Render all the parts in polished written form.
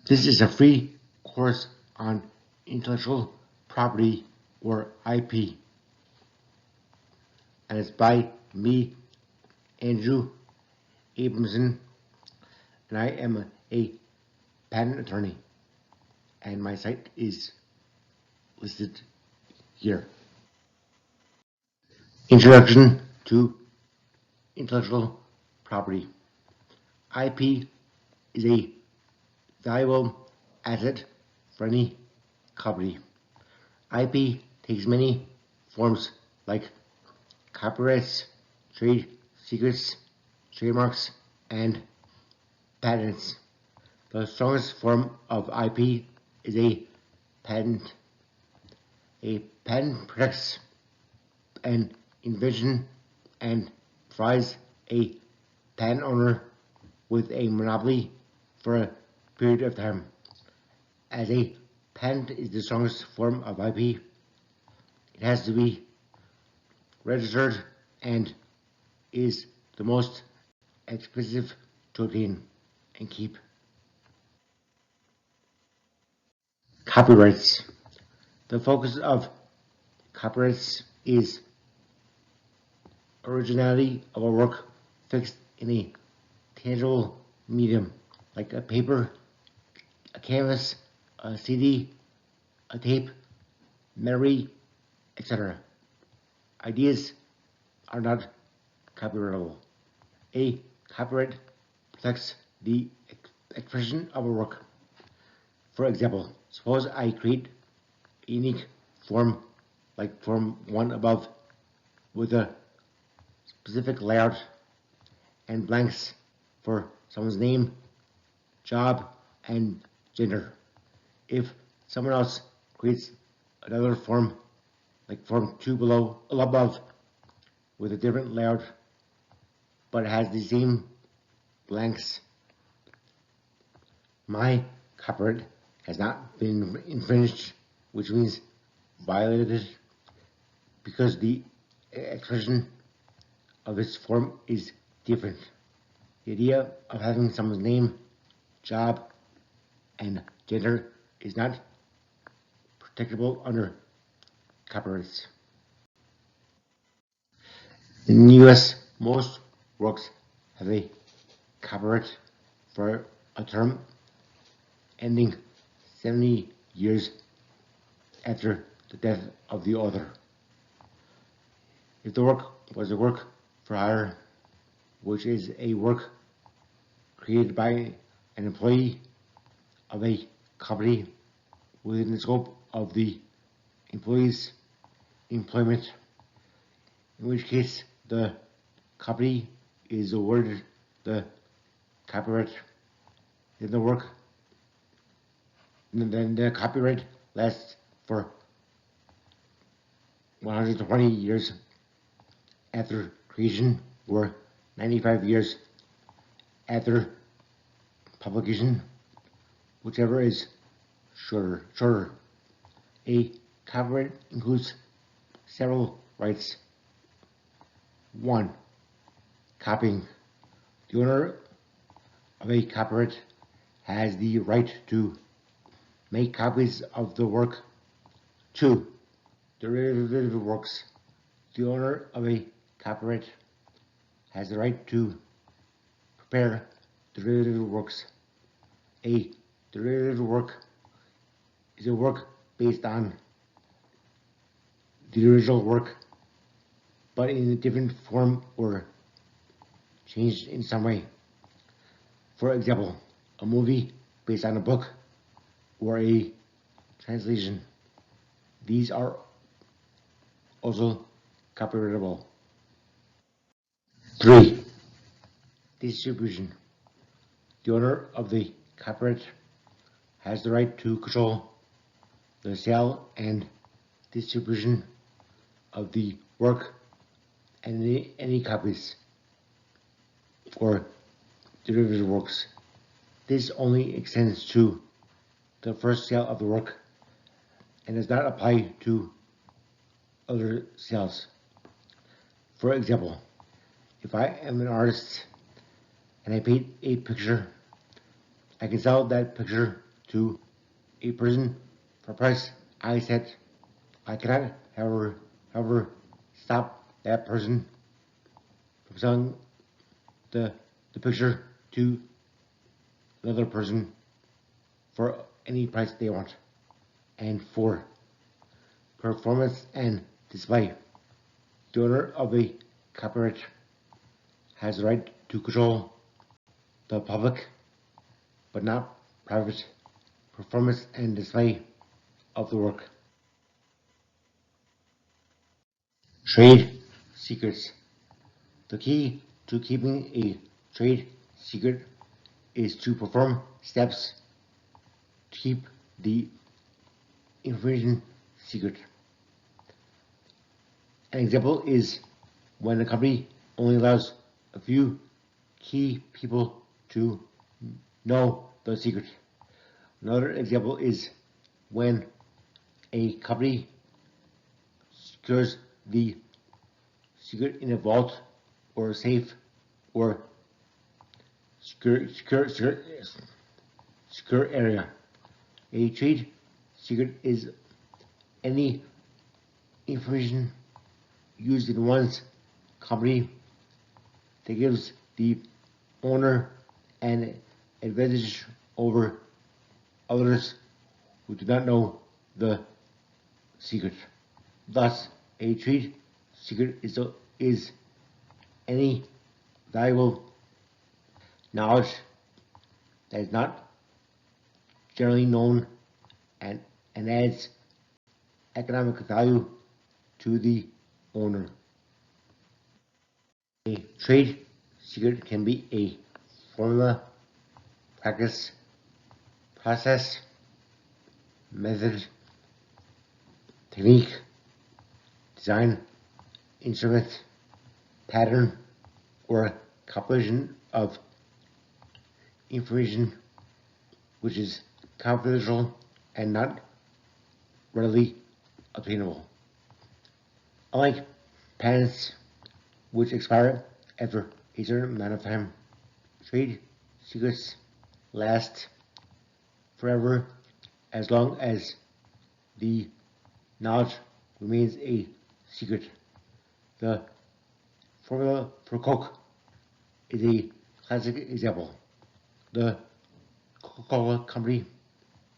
This is a free course on intellectual property or IP, and it's by me, Andrew Abramson, and I am a patent attorney, and my site is listed here. Introduction to intellectual property. IP is a valuable asset for any company. IP takes many forms like copyrights, trade secrets, trademarks, and patents. The strongest form of IP is a patent. A patent protects an invention and provides a patent owner with a monopoly for a period of time. As a patent is the strongest form of IP, it has to be registered and is the most expensive to obtain and keep. Copyrights. The focus of copyrights is originality of a work fixed in a tangible medium like a paper, a canvas, a CD, a tape, memory, etc. Ideas are not copyrightable. A copyright protects the expression of a work. For example, suppose I create a unique form like form 1 above with a specific layout and blanks for someone's name, job, and gender. If someone else creates another form like form 2 above with a different layout but has the same blanks, my copyright has not been infringed, which means violated, because the expression of its form is different. The idea of having someone's name, job, and gender is not protectable under copyrights. In the US, most works have a copyright for a term ending 70 years after the death of the author. If the work was a work for hire, which is a work created by an employee of a company within the scope of the employee's employment, in which case the company is awarded the copyright, then the copyright lasts for 120 years after creation or 95 years after publication, whichever is shorter. A copyright includes several rights. 1. Copying. The owner of a copyright has the right to make copies of the work. 2. Derivative works. The owner of a copyright has the right to prepare derivative works. A derivative work is a work based on the original work, but in a different form or changed in some way. For example, a movie based on a book or a translation. These are also copyrightable. 3. Distribution. The owner of the copyright has the right to control the sale and distribution of the work and any copies or derivative works. This only extends to the first sale of the work and does not apply to other sales. For example, if I am an artist and I paint a picture, I can sell that picture to a person for a price I set. I cannot, however, stop that person from selling the picture to another person for any price they want. And 4. Performance and display. The owner of a copyright has the right to control the public, but not private, performance and display of the work. Trade secrets. The key to keeping a trade secret is to perform steps to keep the information secret. An example is when a company only allows a few key people to know the secret. Another example is when a company secures the secret in a vault or a safe or secure area. A trade secret is any information used in one's company that gives the owner an advantage over others who do not know the secret. Thus, a trade secret is any valuable knowledge that is not generally known and adds economic value to the owner. A trade secret can be a formula, practice, process, method, technique, design, instrument, pattern, or a compilation of information which is confidential and not readily obtainable. Unlike patents, which expire after a certain amount of time, trade secrets last forever as long as the knowledge remains a secret. The formula for Coke is a classic example. The Coca-Cola company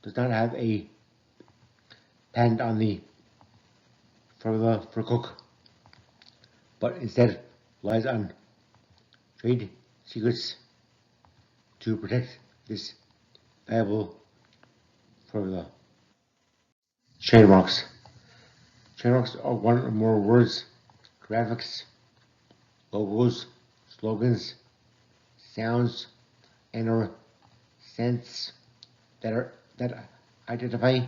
does not have a patent on the formula for Coke, but instead relies on trade secrets to protect this valuable formula. Trademarks. Trademarks are one or more words, graphics, logos, slogans, sounds, and or scents that identify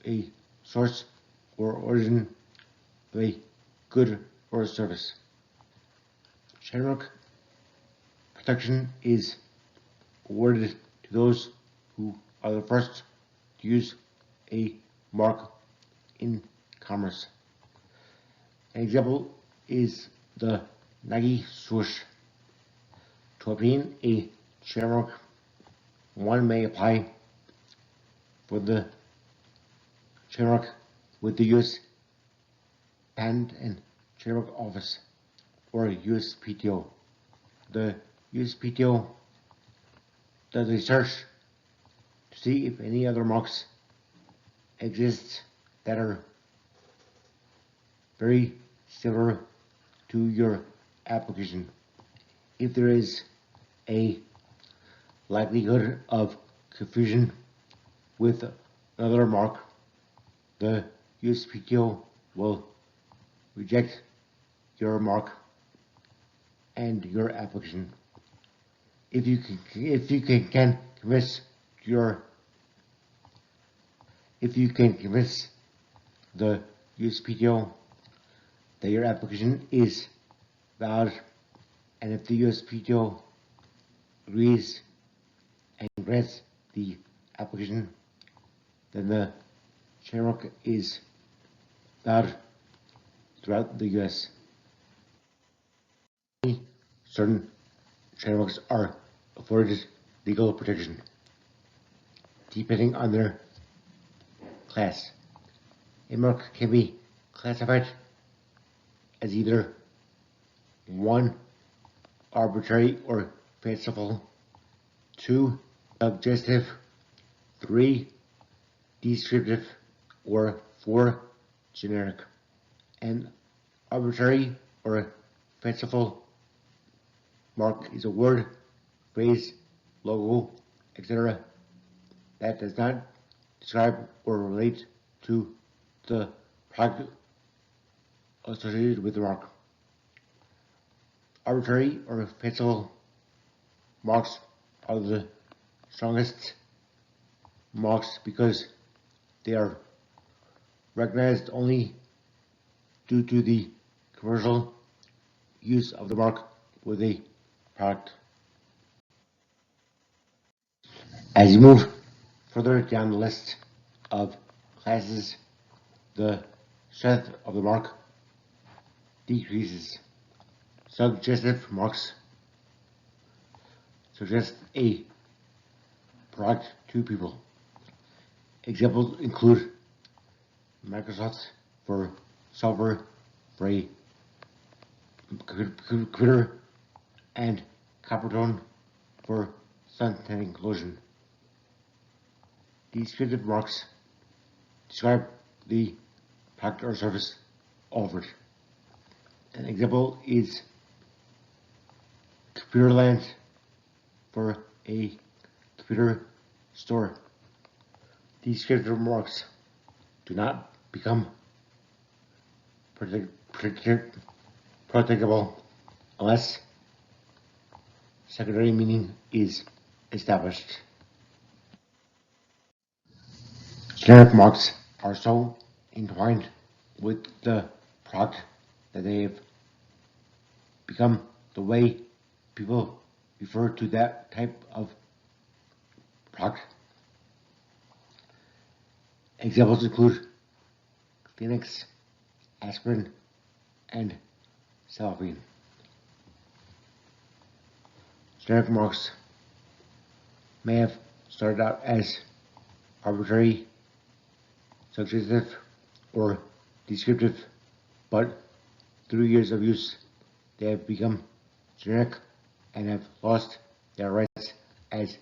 a source or origin of a good or a service. Trademark protection is awarded to those who are the first to use a mark in commerce. An example is the Nike swoosh. To obtain a trademark, one may apply for the trademark with the U.S. Patent and Trademark Office, or USPTO. The USPTO does a search to see if any other marks exist that are very similar to your application. If there is a likelihood of confusion with another mark, the USPTO will reject your mark and your application. If you can convince the USPTO that your application is valid, and if the USPTO agrees and grants the application, then the trademark is valid throughout the US. Certain trademarks are afforded legal protection. depending on their class. A mark can be classified as either 1. Arbitrary or fanciful, 2. Suggestive, 3. Descriptive, or 4. Generic. An arbitrary or fanciful mark is a word, phrase, logo, etc. that does not describe or relate to the product associated with the mark. Arbitrary or fanciful marks are the strongest marks because they are recognized only due to the commercial use of the mark with a product. As you move further down the list of classes, the strength of the mark decreases. Suggestive marks suggest a product to people. Examples include Microsoft for software for a computer and Coppertone for sun tanning lotion. Descriptive marks describe the product or service offered. An example is Computerland for a computer store. Descriptive marks do not become protectable unless secondary meaning is established. Generic marks are so entwined with the product that they have become the way people refer to that type of product. Examples include Kleenex, aspirin, and cellophane. Generic marks may have started out as arbitrary, suggestive, or descriptive, but through years of use, they have become generic and have lost their rights as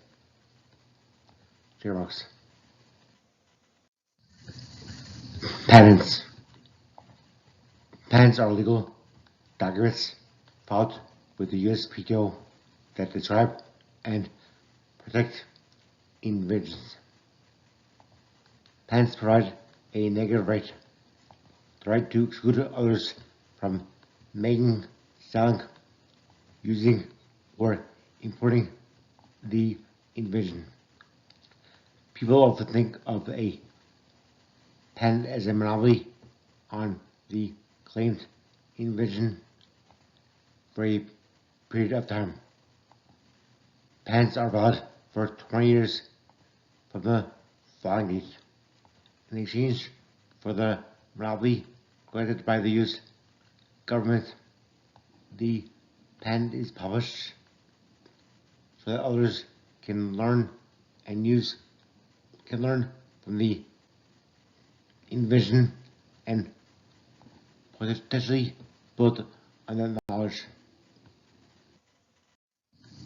trademarks. Patents. Patents are legal documents filed with the USPTO that describe and protect inventions. Patents provide a negative right, the right to exclude others from making, selling, using, or importing the invention. People often think of a patent as a monopoly on the claimed invention for a period of time. Patents are valid for 20 years from the filing date. In exchange for the monopoly granted by the U.S. government, the patent is published so that others can learn from the invention and potentially build on that knowledge.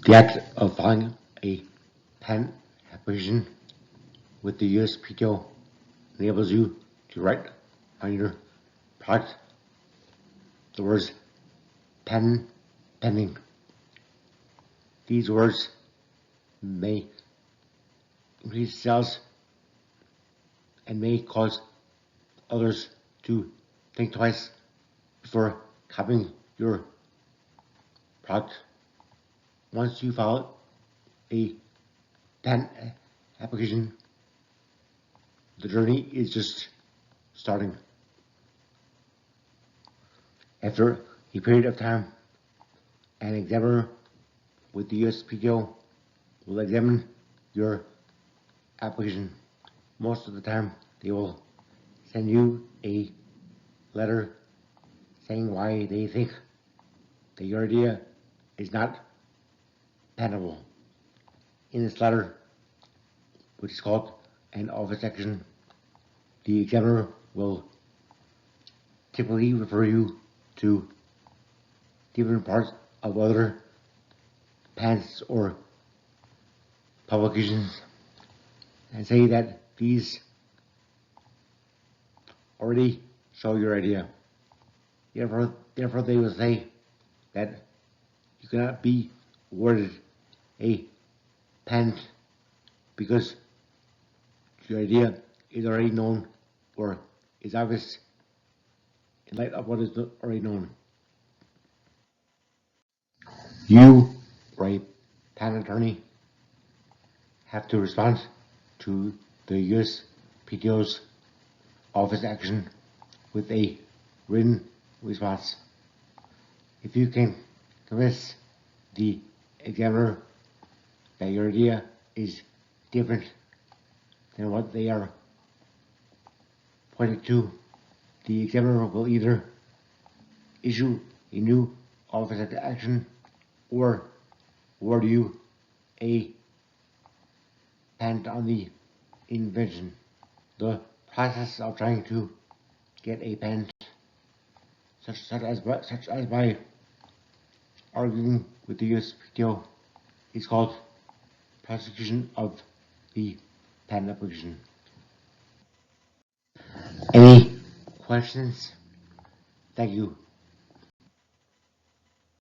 The act of filing a patent application with the USPTO enables you to write on your product the words patent pending. These words may increase sales and may cause others to think twice before copying your product. Once you file a patent application, the journey is just starting. After a period of time, an examiner with the USPTO will examine your application. Most of the time, they will send you a letter saying why they think that your idea is not patentable. In this letter, which is called an office action. The examiner will typically refer you to different parts of other patents or publications and say that these already show your idea. Therefore, they will say that you cannot be awarded a patent because your idea is already known or is obvious in light of what is already known. You, or a patent attorney, have to respond to the USPTO's office action with a written response. If you can convince the examiner that your idea is different than what they are pointing to, the examiner will either issue a new office action or award you a patent on the invention. The process of trying to get a patent, such as by arguing with the USPTO, is called prosecution of the patent application. Any questions? Thank you.